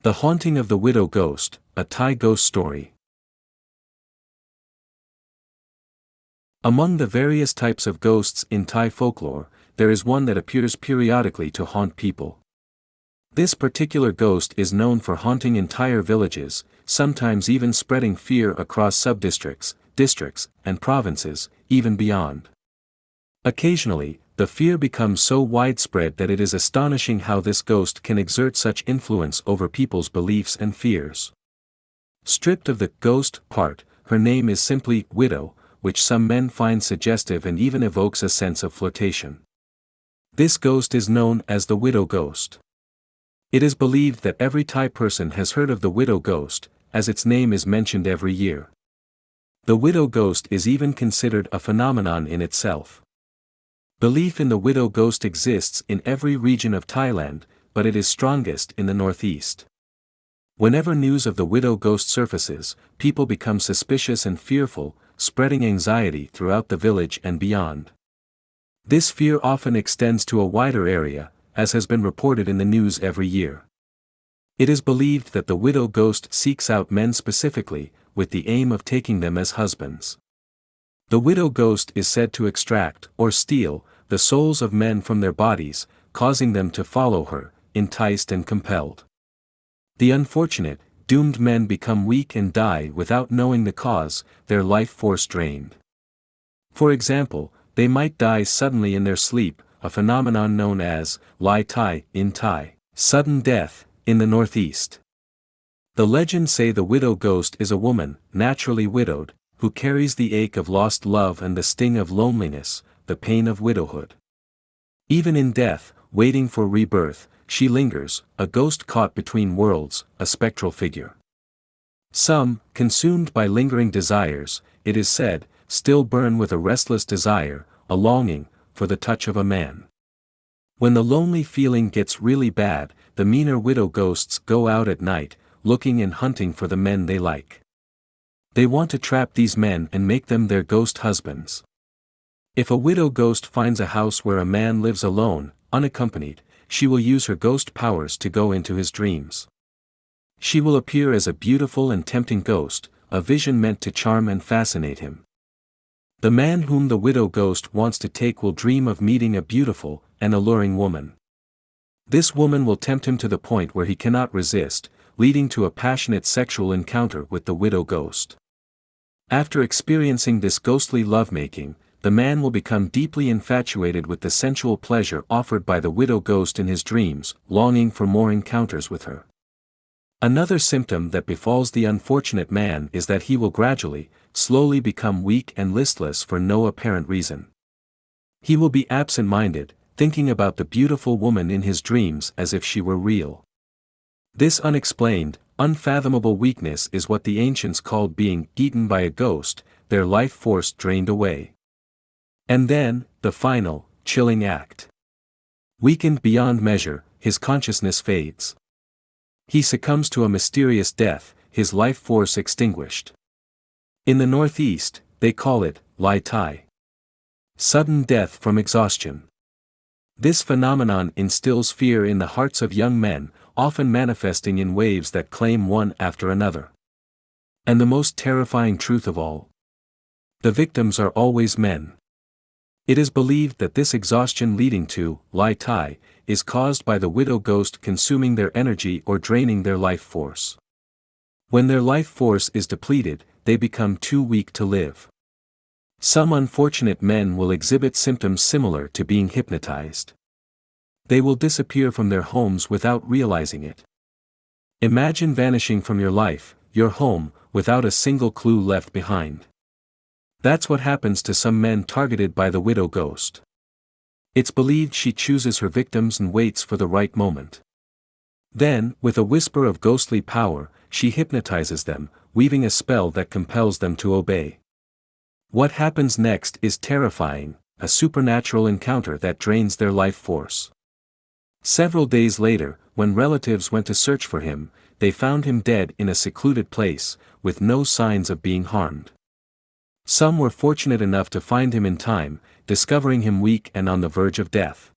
The Haunting of the Widow Ghost, a Thai Ghost Story. Among the various types of ghosts in Thai folklore, there is one that appears periodically to haunt people. This particular ghost is known for haunting entire villages, sometimes even spreading fear across sub-districts, districts, and provinces, even beyond. Occasionally, the fear becomes so widespread that it is astonishing how this ghost can exert such influence over people's beliefs and fears. Stripped of the ghost part, her name is simply widow, which some men find suggestive and even evokes a sense of flirtation. This ghost is known as the widow ghost. It is believed that every Thai person has heard of the widow ghost, as its name is mentioned every year. The widow ghost is even considered a phenomenon in itself. Belief in the widow ghost exists in every region of Thailand, but it is strongest in the northeast. Whenever news of the widow ghost surfaces, people become suspicious and fearful, spreading anxiety throughout the village and beyond. This fear often extends to a wider area, as has been reported in the news every year. It is believed that the widow ghost seeks out men specifically, with the aim of taking them as husbands. The widow ghost is said to extract, or steal, the souls of men from their bodies, causing them to follow her, enticed and compelled. The unfortunate, doomed men become weak and die without knowing the cause, their life force drained. For example, they might die suddenly in their sleep, a phenomenon known as lai tai in Thai, sudden death, in the northeast. The legends say the widow ghost is a woman, naturally widowed, who carries the ache of lost love and the sting of loneliness, the pain of widowhood. Even in death, waiting for rebirth, she lingers, a ghost caught between worlds, a spectral figure. Some, consumed by lingering desires, it is said, still burn with a restless desire, a longing, for the touch of a man. When the lonely feeling gets really bad, the meaner widow ghosts go out at night, looking and hunting for the men they like. They want to trap these men and make them their ghost husbands. If a widow ghost finds a house where a man lives alone, unaccompanied, she will use her ghost powers to go into his dreams. She will appear as a beautiful and tempting ghost, a vision meant to charm and fascinate him. The man whom the widow ghost wants to take will dream of meeting a beautiful and alluring woman. This woman will tempt him to the point where he cannot resist, leading to a passionate sexual encounter with the widow ghost. After experiencing this ghostly lovemaking, the man will become deeply infatuated with the sensual pleasure offered by the widow ghost in his dreams, longing for more encounters with her. Another symptom that befalls the unfortunate man is that he will gradually, slowly become weak and listless for no apparent reason. He will be absent-minded, thinking about the beautiful woman in his dreams as if she were real. This unexplained, unfathomable weakness is what the ancients called being eaten by a ghost, their life force drained away. And then, the final, chilling act. Weakened beyond measure, his consciousness fades. He succumbs to a mysterious death, his life force extinguished. In the northeast, they call it lai tai. Sudden death from exhaustion. This phenomenon instills fear in the hearts of young men, often manifesting in waves that claim one after another. And the most terrifying truth of all: the victims are always men. It is believed that this exhaustion leading to lai tai is caused by the widow ghost consuming their energy or draining their life force. When their life force is depleted, they become too weak to live. Some unfortunate men will exhibit symptoms similar to being hypnotized. They will disappear from their homes without realizing it. Imagine vanishing from your life, your home, without a single clue left behind. That's what happens to some men targeted by the widow ghost. It's believed she chooses her victims and waits for the right moment. Then, with a whisper of ghostly power, she hypnotizes them, weaving a spell that compels them to obey. What happens next is terrifying, a supernatural encounter that drains their life force. Several days later, when relatives went to search for him, they found him dead in a secluded place, with no signs of being harmed. Some were fortunate enough to find him in time, discovering him weak and on the verge of death.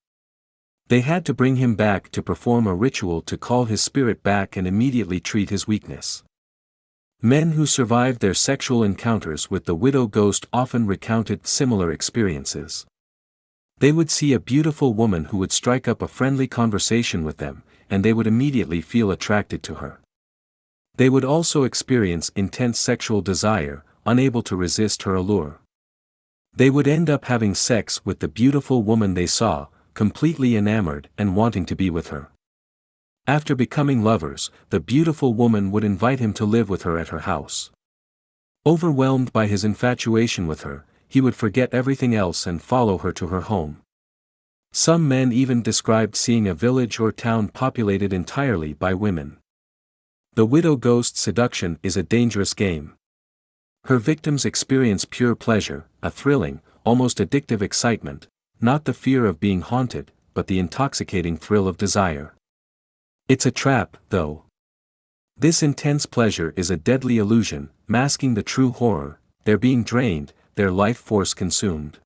They had to bring him back to perform a ritual to call his spirit back and immediately treat his weakness. Men who survived their sexual encounters with the widow ghost often recounted similar experiences. They would see a beautiful woman who would strike up a friendly conversation with them, and they would immediately feel attracted to her. They would also experience intense sexual desire, unable to resist her allure. They would end up having sex with the beautiful woman they saw, completely enamored and wanting to be with her. After becoming lovers, the beautiful woman would invite him to live with her at her house. Overwhelmed by his infatuation with her, he would forget everything else and follow her to her home. Some men even described seeing a village or town populated entirely by women. The widow ghost seduction is a dangerous game. Her victims experience pure pleasure, a thrilling, almost addictive excitement, not the fear of being haunted, but the intoxicating thrill of desire. It's a trap, though. This intense pleasure is a deadly illusion, masking the true horror: they're being drained, their life force consumed.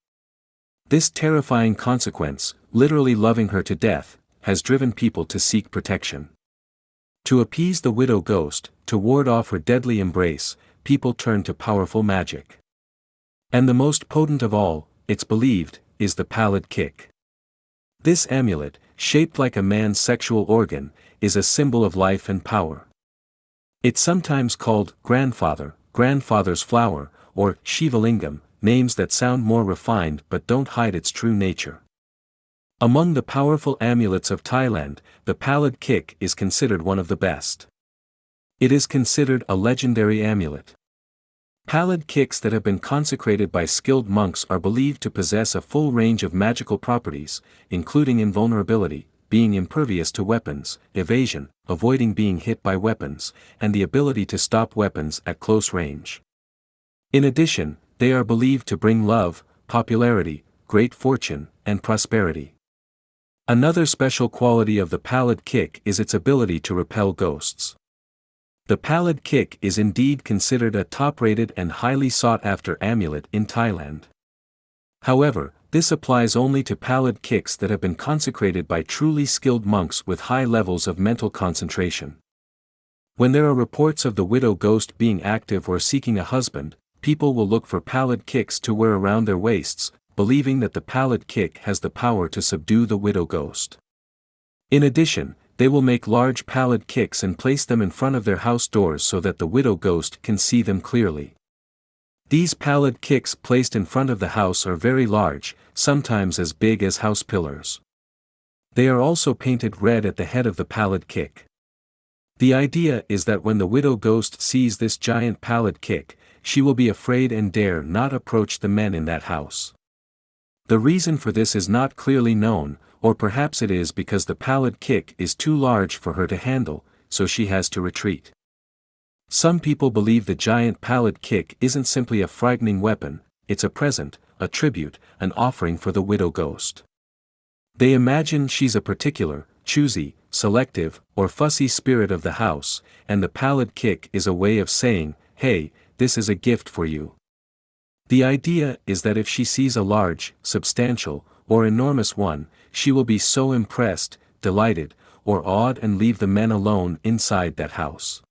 This terrifying consequence, literally loving her to death, has driven people to seek protection. To appease the widow ghost, to ward off her deadly embrace, people turn to powerful magic. And the most potent of all, it's believed, is the Palad Khik. This amulet, shaped like a man's sexual organ, is a symbol of life and power. It's sometimes called grandfather, grandfather's flower, or Shivalingam, names that sound more refined but don't hide its true nature. Among the powerful amulets of Thailand, the Palad Khik is considered one of the best. It is considered a legendary amulet. Palad Khiks that have been consecrated by skilled monks are believed to possess a full range of magical properties, including invulnerability, being impervious to weapons, evasion, avoiding being hit by weapons, and the ability to stop weapons at close range. In addition, they are believed to bring love, popularity, great fortune, and prosperity. Another special quality of the Palad Khik is its ability to repel ghosts. The Palad Khik is indeed considered a top-rated and highly sought-after amulet in Thailand. However, this applies only to Palad Khiks that have been consecrated by truly skilled monks with high levels of mental concentration. When there are reports of the widow ghost being active or seeking a husband, people will look for Palad Khiks to wear around their waists, believing that the Palad Khik has the power to subdue the widow ghost. In addition, they will make large Palad Khiks and place them in front of their house doors so that the widow ghost can see them clearly. These Palad Khiks placed in front of the house are very large, sometimes as big as house pillars. They are also painted red at the head of the Palad Khik. The idea is that when the widow ghost sees this giant Palad Khik, she will be afraid and dare not approach the men in that house. The reason for this is not clearly known, or perhaps it is because the Palad Khik is too large for her to handle, so she has to retreat. Some people believe the giant Palad Khik isn't simply a frightening weapon, it's a present, a tribute, an offering for the widow ghost. They imagine she's a particular, choosy, selective, or fussy spirit of the house, and the Palad Khik is a way of saying, "Hey, this is a gift for you." The idea is that if she sees a large, substantial, or enormous one, she will be so impressed, delighted, or awed and leave the men alone inside that house.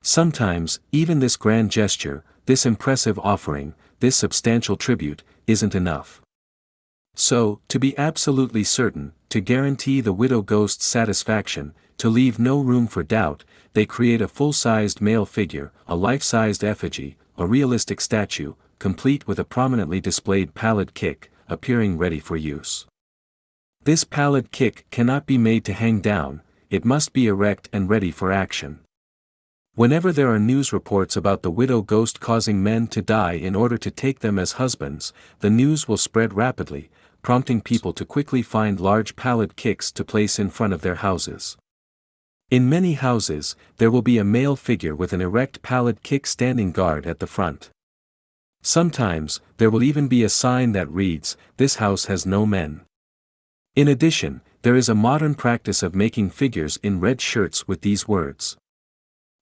Sometimes, even this grand gesture, this impressive offering, this substantial tribute, isn't enough. So, to be absolutely certain, to guarantee the widow ghost's satisfaction, to leave no room for doubt, they create a full-sized male figure, a life-sized effigy, a realistic statue, complete with a prominently displayed Palad Khik, appearing ready for use. This Palad Khik cannot be made to hang down, it must be erect and ready for action. Whenever there are news reports about the widow ghost causing men to die in order to take them as husbands, the news will spread rapidly, prompting people to quickly find large Palad Khiks to place in front of their houses. In many houses, there will be a male figure with an erect Palad Khik standing guard at the front. Sometimes, there will even be a sign that reads, "This house has no men." In addition, there is a modern practice of making figures in red shirts with these words.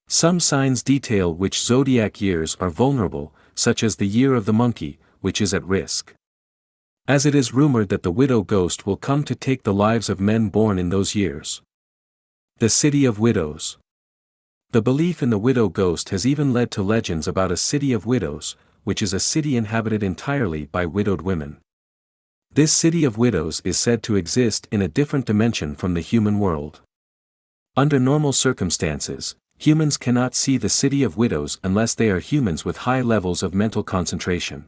Some signs detail which zodiac years are vulnerable, such as the year of the monkey, which is at risk. as it is rumored that the widow ghost will come to take the lives of men born in those years. The City of Widows. The belief in the widow ghost has even led to legends about a city of widows, which is a city inhabited entirely by widowed women. This city of widows is said to exist in a different dimension from the human world. Under normal circumstances, humans cannot see the city of widows unless they are humans with high levels of mental concentration.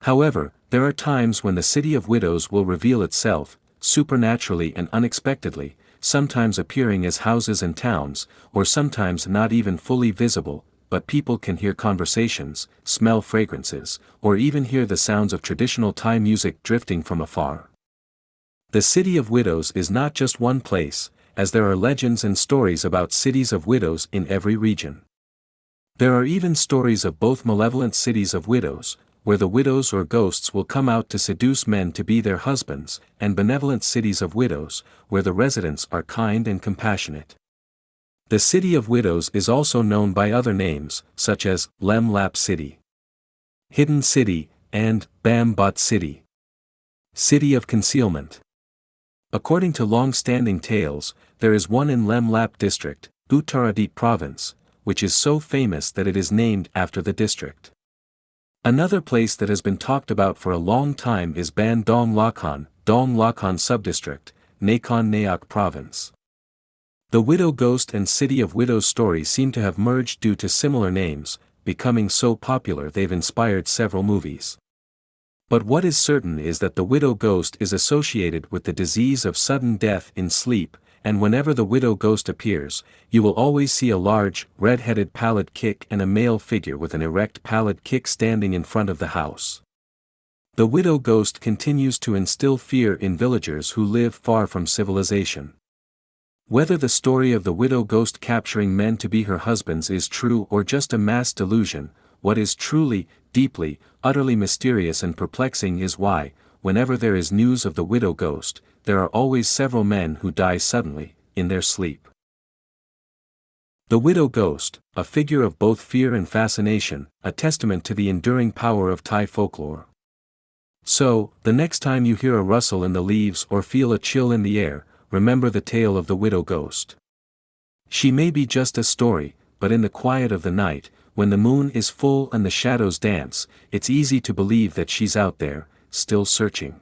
However, there are times when the city of widows will reveal itself, supernaturally and unexpectedly, sometimes appearing as houses and towns, or sometimes not even fully visible, but people can hear conversations, smell fragrances, or even hear the sounds of traditional Thai music drifting from afar. The City of Widows is not just one place, as there are legends and stories about cities of widows in every region. There are even stories of both malevolent cities of widows, where the widows or ghosts will come out to seduce men to be their husbands, and benevolent cities of widows, where the residents are kind and compassionate. The City of Widows is also known by other names, such as Lem Lap City, Hidden City, and Bam Bot City, City of Concealment. According to long-standing tales, there is one in Lem Lap District, Uttaradit Province, which is so famous that it is named after the district. Another place that has been talked about for a long time is Ban Dong Lakhan Subdistrict, Nakhon Nayok Province. The widow ghost and city of widows stories seem to have merged due to similar names, becoming so popular they've inspired several movies. But what is certain is that the widow ghost is associated with the disease of sudden death in sleep, and whenever the widow ghost appears, you will always see a large, red-headed Palad Khik and a male figure with an erect Palad Khik standing in front of the house. The widow ghost continues to instill fear in villagers who live far from civilization. Whether the story of the widow ghost capturing men to be her husbands is true or just a mass delusion, what is truly, deeply, utterly mysterious and perplexing is why, whenever there is news of the widow ghost, there are always several men who die suddenly, in their sleep. The widow ghost, a figure of both fear and fascination, a testament to the enduring power of Thai folklore. So, the next time you hear a rustle in the leaves or feel a chill in the air, remember the tale of the widow ghost. She may be just a story, but in the quiet of the night, when the moon is full and the shadows dance, it's easy to believe that she's out there, still searching.